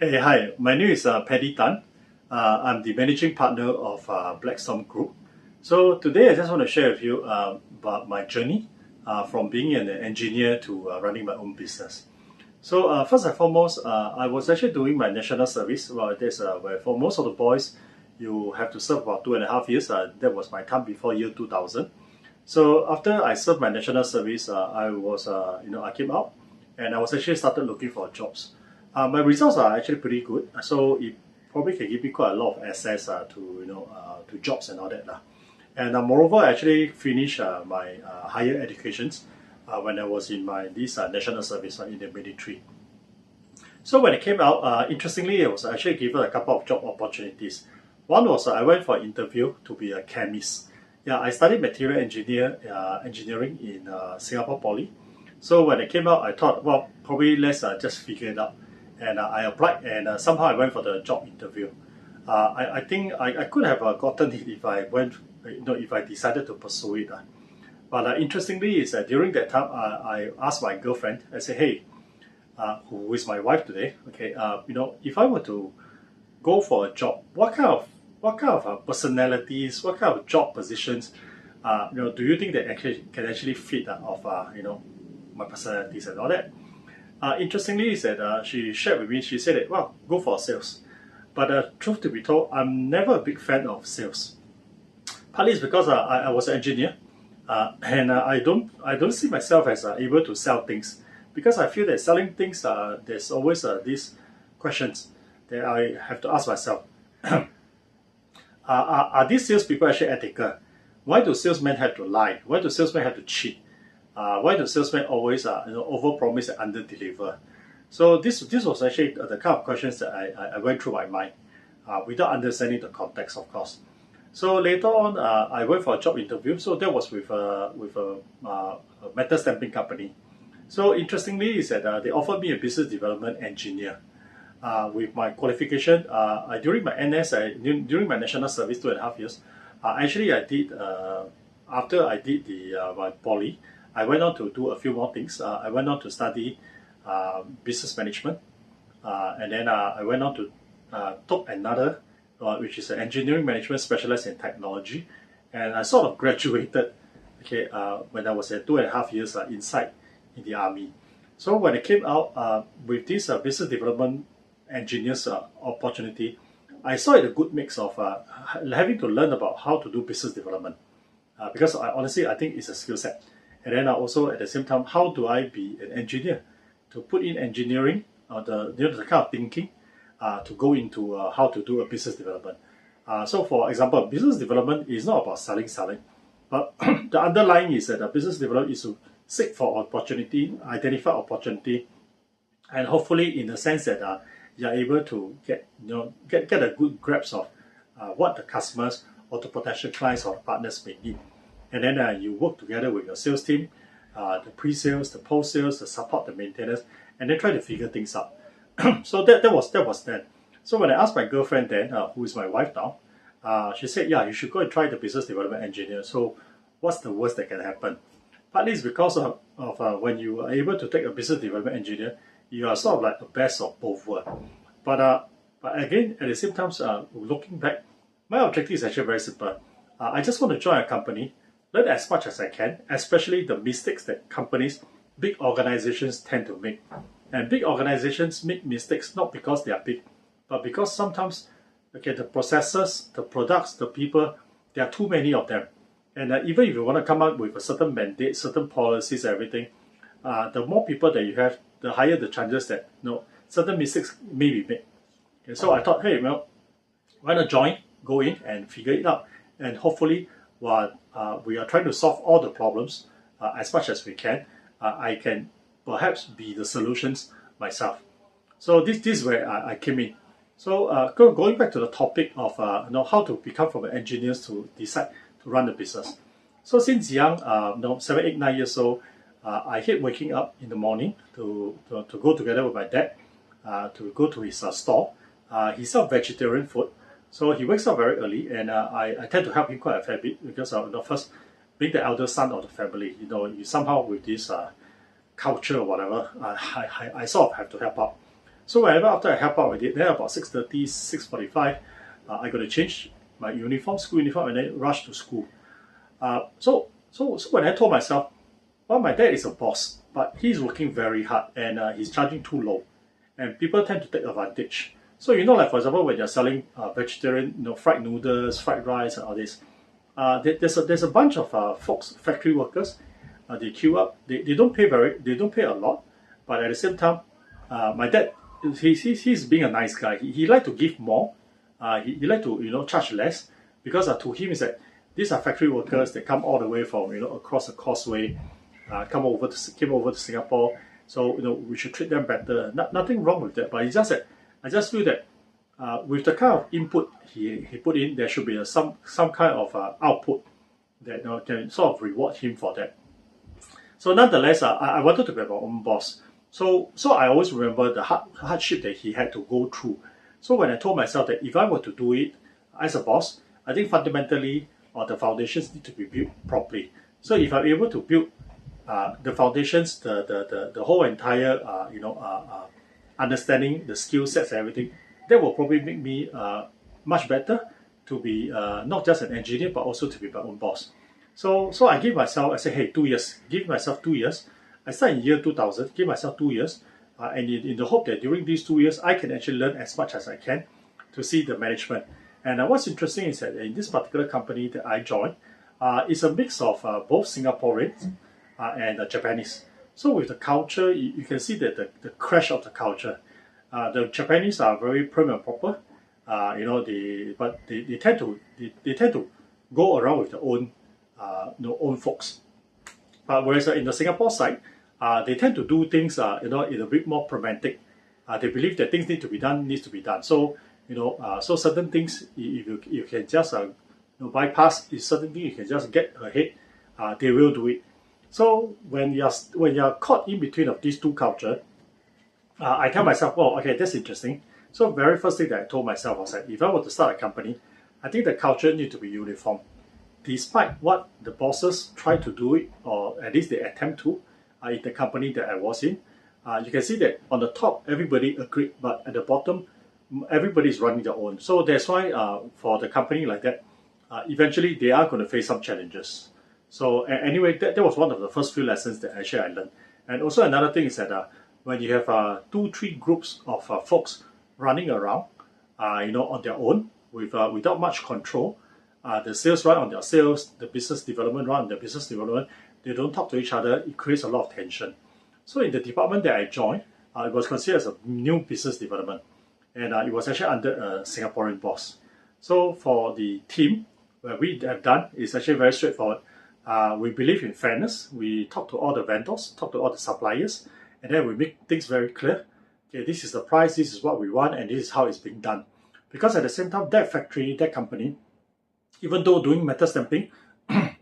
Hey, hi, my name is Paddy Tan. I'm the managing partner of BlackStorm Group. So today I just want to share with you about my journey from being an engineer to running my own business. So first and foremost, I was actually doing my national service. Well, that's where for most of the boys, you have to serve about 2.5 years. That was my time before year 2000. So after I served my national service, I came out and I was actually started looking for jobs. My results are actually pretty good, so it probably can give me quite a lot of access to jobs and all that lah. And moreover, I actually finished my higher educations when I was in my this national service in the military. So when it came out, interestingly, I was actually given a couple of job opportunities. One was I went for an interview to be a chemist. Yeah, I studied material engineering in Singapore Poly. So when it came out, I thought, well, probably let's just figure it out. And I applied, and somehow I went for the job interview. I think I could have gotten it if I went, if I decided to pursue it. But interestingly, is that during that time, I asked my girlfriend. I said, "Hey, who is my wife today? Okay, if I were to go for a job, what kind of personalities, what kind of job positions, do you think that actually can actually fit of my personalities and all that?" Interestingly, is that she shared with me. She said that, "Well, go for sales." But truth to be told, I'm never a big fan of sales. Partly it's because I was an engineer, and I don't see myself as able to sell things, because I feel that selling things, there's always these questions that I have to ask myself. Are these salespeople actually ethical? Why do salesmen have to lie? Why do salesmen have to cheat? Why do salesmen always overpromise and underdeliver? So this was actually the kind of questions that I went through my mind without understanding the context, of course. So later on, I went for a job interview. So that was with a metal stamping company. So interestingly, is that they offered me a business development engineer. With my qualification, during my NS, during my national service 2.5 years, actually I did after I did my poly, I went on to do a few more things. I went on to study business management, and then I went on to took another, which is an engineering management specialized in technology, and I sort of graduated. Okay, when I was at 2.5 years inside in the army. So when I came out with this business development engineers opportunity, I saw it a good mix of having to learn about how to do business development, because honestly I think it's a skill set. And then also at the same time, how do I be an engineer to put in engineering, the kind of thinking to go into how to do a business development. So for example, business development is not about selling, but the underlying is that business development is to seek for opportunity, identify opportunity, and hopefully in the sense that you're able to get a good grasp of what the customers or the potential clients or partners may need. And then you work together with your sales team, the pre-sales, the post-sales, the support, the maintenance, and then try to figure things out. So that was that. So when I asked my girlfriend then, who is my wife now, she said, "Yeah, you should go and try the business development engineer." So what's the worst that can happen? Partly it's because of when you are able to take a business development engineer, you are sort of like the best of both worlds. But again, at the same time, looking back, my objective is actually very simple. I just want to join a company, learn as much as I can, especially the mistakes that companies, big organizations tend to make. And big organizations make mistakes not because they are big, but because sometimes, okay, the processes, the products, the people, there are too many of them. And even if you want to come up with a certain mandate, certain policies, everything, the more people that you have, the higher the chances that certain mistakes may be made. Okay, so I thought, hey, well, why not join, go in and figure it out, and hopefully, while we are trying to solve all the problems as much as we can, I can perhaps be the solutions myself. So this is where I came in. So going back to the topic of how to become from an engineer to decide to run the business. So since young, 7, 8, 9 years old, I hate waking up in the morning to go together with my dad to go to his store. He sells vegetarian food, so he wakes up very early, and I tend to help him quite a fair bit because first, being the elder son of the family, you somehow with this culture or whatever, I sort of have to help out. So whenever after I help out with it, then about 6:30, 6:45, I got to change my uniform, school uniform, and then rush to school. So when I told myself, well, my dad is a boss, but he's working very hard and he's charging too low, and people tend to take advantage. So like for example, when you're selling vegetarian, fried noodles, fried rice, and all this, there's a bunch of folks, factory workers. They queue up. They don't pay a lot, but at the same time, my dad, he's being a nice guy. He like to give more. He like to charge less, because to him is that these are factory workers. They come all the way from across the causeway, came over to Singapore. So we should treat them better. Nothing wrong with that, but it's just that I just feel that with the kind of input he put in, there should be some kind of output that can sort of reward him for that. So nonetheless, I wanted to be my own boss. So I always remember the hardship that he had to go through. So when I told myself that if I were to do it as a boss, I think fundamentally the foundations need to be built properly. So if I'm able to build the foundations, the whole entire understanding, the skill sets and everything, that will probably make me much better to be not just an engineer, but also to be my own boss. So I give myself, I say, hey, 2 years. Give myself 2 years. I start in year 2000, give myself 2 years, and in the hope that during these 2 years, I can actually learn as much as I can to see the management. And what's interesting is that in this particular company that I joined, it's a mix of both Singaporeans and Japanese. So with the culture, you can see that the crash of the culture. The Japanese are very prim and proper, but they tend to go around with their own own folks. But whereas in the Singapore side, they tend to do things in a bit more pragmatic. They believe that things needs to be done. So so certain things, if you can just bypass, if certain things you can just get ahead, they will do it. So when you're caught in between of these two cultures, I tell myself, oh, okay, that's interesting. So very first thing that I told myself was that if I were to start a company, I think the culture needs to be uniform. Despite what the bosses try to do it, or at least they attempt to, in the company that I was in, you can see that on the top, everybody agreed, but at the bottom, everybody is running their own. So that's why for the company like that, eventually they are going to face some challenges. So anyway, that was one of the first few lessons that actually I learned. And also another thing is that when you have 2-3 groups of folks running around, on their own without much control, the sales run on their sales, the business development run on their business development, they don't talk to each other. It creates a lot of tension. So in the department that I joined, it was considered as a new business development, and it was actually under a Singaporean boss. So for the team, what we have done is actually very straightforward. We believe in fairness. We talk to all the vendors, talk to all the suppliers, and then we make things very clear. Okay, this is the price, this is what we want, and this is how it's being done. Because at the same time, that factory, that company, even though doing metal stamping,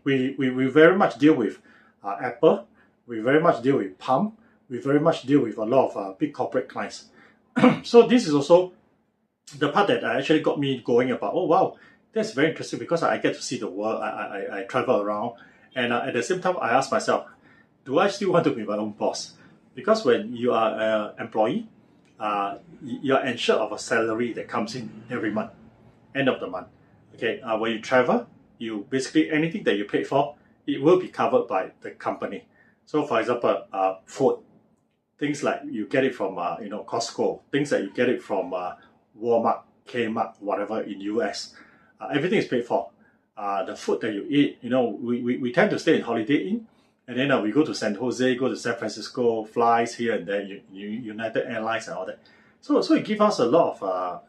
we very much deal with Apple, we very much deal with Palm, we very much deal with a lot of big corporate clients. So this is also the part that actually got me going about, oh wow, that's very interesting, because I get to see the world, I travel around, and at the same time I ask myself, do I still want to be my own boss? Because when you are an employee, you are ensured of a salary that comes in every month, end of the month. Okay, when you travel, you basically anything that you pay for, it will be covered by the company. So for example, food, things like you get it from Costco, things that you get it from Walmart, Kmart, whatever in US, everything is paid for. The food that you eat, we tend to stay in Holiday Inn, and then we go to San Jose, go to San Francisco, flies here and there, United Airlines and all that. So it gives us a lot of,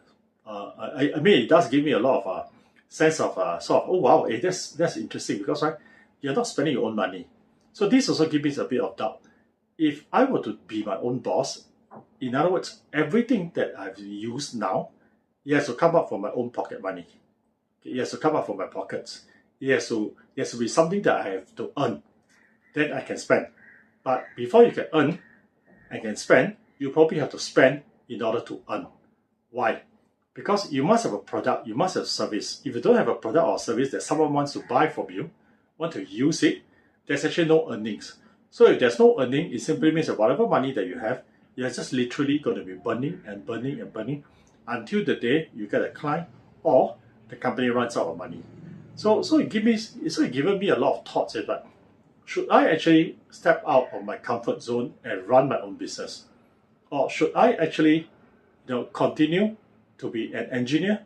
it does give me a lot of sense of sort of, oh wow, that's interesting, because you're not spending your own money. So this also gives me a bit of doubt. If I were to be my own boss, in other words, everything that I've used now, it has to come up from my own pocket money. It has to come up from my pockets. It has to be something that I have to earn. Then I can spend. But before you can earn and can spend, you probably have to spend in order to earn. Why? Because you must have a product, you must have service. If you don't have a product or service that someone wants to buy from you, want to use it, there's actually no earnings. So if there's no earning, it simply means that whatever money that you have, you're just literally going to be burning and burning and burning until the day you get a client or the company runs out of money. So it given me a lot of thoughts about, should I actually step out of my comfort zone and run my own business? Or should I actually continue to be an engineer?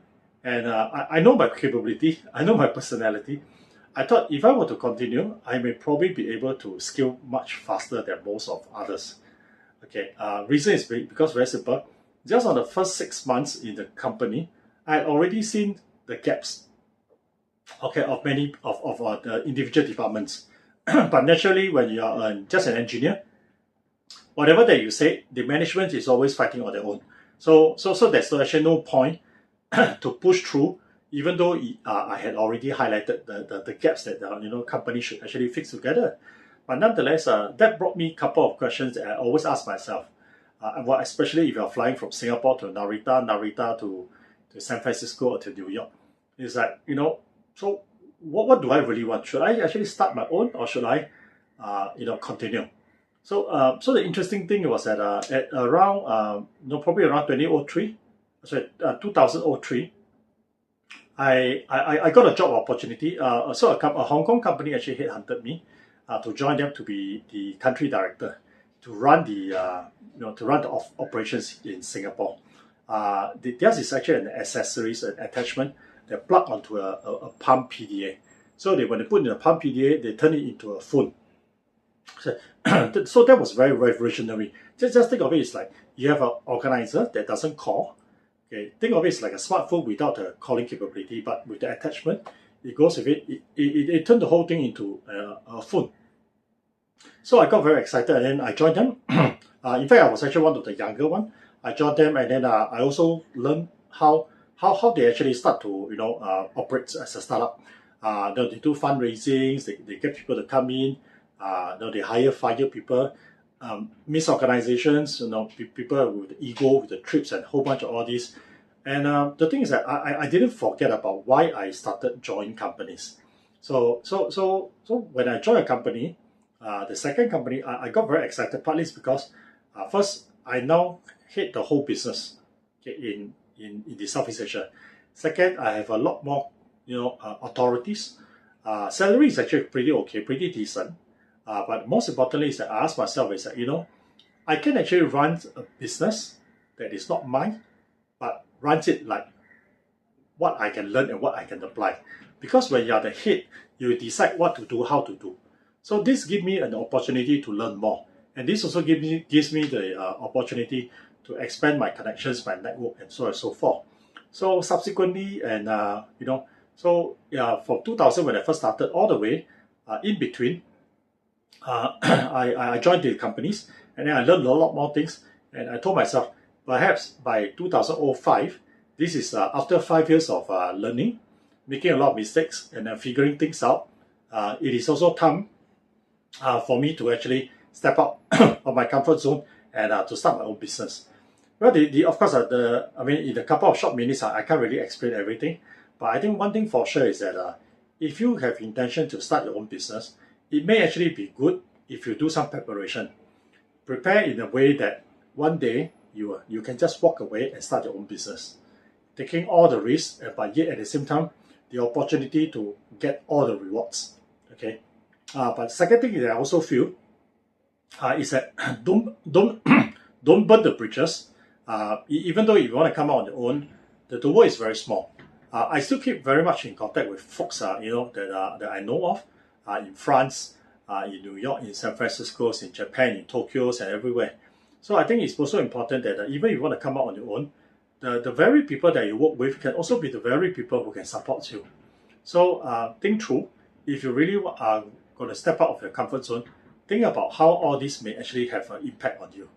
And I know my capability, I know my personality. I thought if I were to continue, I may probably be able to scale much faster than most of others. Okay, reason is because very simple. Just on the first 6 months in the company, I had already seen the gaps, okay, of many of the individual departments. But naturally, when you are just an engineer, whatever that you say, the management is always fighting on their own. So there's actually no point to push through, even though I had already highlighted the gaps that companies should actually fix together. But nonetheless, that brought me a couple of questions that I always ask myself. Especially if you're flying from Singapore to Narita to San Francisco or to New York, is that so what do I really want? Should I actually start my own, or should I continue? So the interesting thing was that at around probably around 2003, I got a job opportunity. So a Hong Kong company actually headhunted me to join them to be the country director, to run the operations in Singapore. Theirs is actually an accessories, an attachment that plug onto a pump PDA. So when they put in a pump PDA, they turn it into a phone. So that was very revolutionary. Just think of it as like you have an organizer that doesn't call. Okay, think of it as like a smartphone without a calling capability, but with the attachment, it goes with it. It turned the whole thing into a phone. So I got very excited, and then I joined them. In fact, I was actually one of the younger one. I joined them, and then I also learned how they actually start to operate as a startup. They do fundraisings. They get people to come in. They fire people. Misorganizations. People with the ego, with the trips, and a whole bunch of all this. And the thing is that I didn't forget about why I started joining companies. So when I joined a company, the second company, I got very excited. Partly it's because first, I now head the whole business, okay, in the Southeast Asia. Second, I have a lot more authorities. Salary is actually pretty okay, pretty decent. But most importantly is that I ask myself is that I can actually run a business that is not mine, but runs it like what I can learn and what I can apply. Because when you are the head, you decide what to do, how to do. So this gives me an opportunity to learn more, and this also gives me the opportunity to expand my connections, my network, and so on and so forth. So subsequently, and from 2000 when I first started, all the way in between, I joined the companies, and then I learned a lot more things. And I told myself, perhaps by 2005, this is after 5 years of learning, making a lot of mistakes, and figuring things out. It is also time for me to actually step out of my comfort zone and to start my own business. Well, of course, in a couple of short minutes, I can't really explain everything. But I think one thing for sure is that if you have intention to start your own business, it may actually be good if you do some preparation. Prepare in a way that one day you can just walk away and start your own business, taking all the risks, but yet at the same time, the opportunity to get all the rewards. Okay. But second thing that I also feel is that don't burn the bridges. Even though if you want to come out on your own, the world is very small. I still keep very much in contact with folks that I know of in France, in New York, in San Francisco, in Japan, in Tokyo, and everywhere. So I think it's also important that even if you want to come out on your own, the very people that you work with can also be the very people who can support you. So think through. If you really are going to step out of your comfort zone, think about how all this may actually have an impact on you.